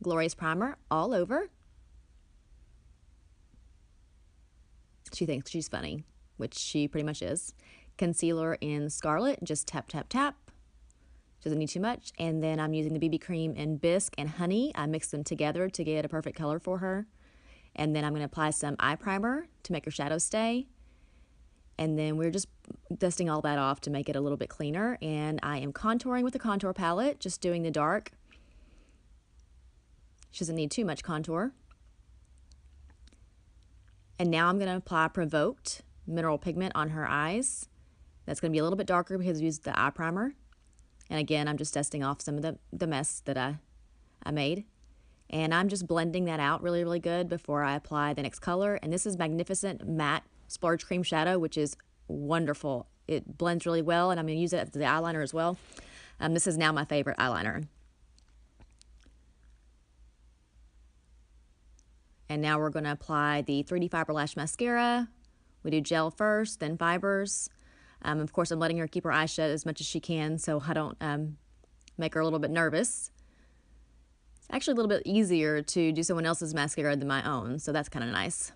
Glorious Primer all over. She thinks she's funny, which she pretty much is. Concealer in Scarlet, just tap, tap, tap. Doesn't need too much. And then I'm using the BB cream in Bisque and Honey. I mix them together to get a perfect color for her. And then I'm going to apply some eye primer to make her shadow stay. And then we're just dusting all that off to make it a little bit cleaner. And I am contouring with the contour palette, just doing the dark. She doesn't need too much contour. And now I'm going to apply Provoked mineral pigment on her eyes. That's going to be a little bit darker because we used the eye primer. And again, I'm just dusting off some of the mess that I made. And I'm just blending that out really, really good before I apply the next color. And this is Magnificent Matte Splurge Cream Shadow, which is wonderful. It blends really well, and I'm going to use it as the eyeliner as well. This is now my favorite eyeliner. And now we're going to apply the 3D Fiber Lash Mascara. We do gel first, then fibers. Of course, I'm letting her keep her eyes shut as much as she can so I don't make her a little bit nervous. It's actually a little bit easier to do someone else's mascara than my own, so that's kind of nice.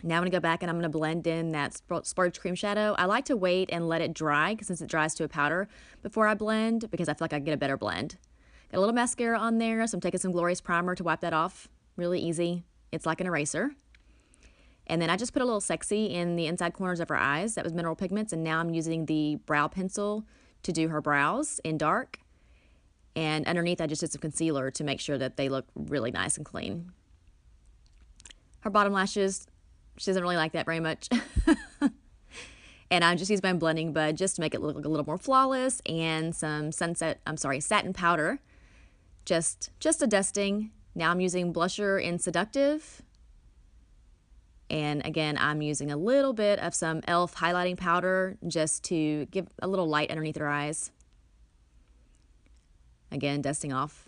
Now I'm going to go back and I'm going to blend in that Splurge Cream Shadow. I like to wait and let it dry since it dries to a powder before I blend because I feel like I get a better blend. Got a little mascara on there, so I'm taking some Glorious Primer to wipe that off. Really easy. It's like an eraser. And then I just put a little Sexy in the inside corners of her eyes. That was mineral pigments. And now I'm using the brow pencil to do her brows in dark. And underneath I just did some concealer to make sure that they look really nice and clean. Her bottom lashes, she doesn't really like that very much. And I just used my blending bud just to make it look a little more flawless, and some satin powder. Just a dusting. Now I'm using blusher in Seductive. And again, I'm using a little bit of some e.l.f. highlighting powder just to give a little light underneath her eyes. Again, dusting off.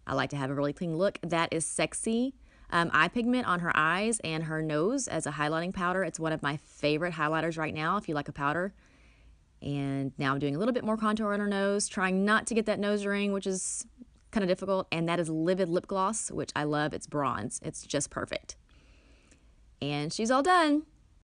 I like to have a really clean look. That is Sexy eye pigment on her eyes and her nose as a highlighting powder. It's one of my favorite highlighters right now if you like a powder. And now I'm doing a little bit more contour on her nose, trying not to get that nose ring, which is kind of difficult. And that is Livid Lip Gloss, which I love. It's bronze. It's just perfect. And she's all done.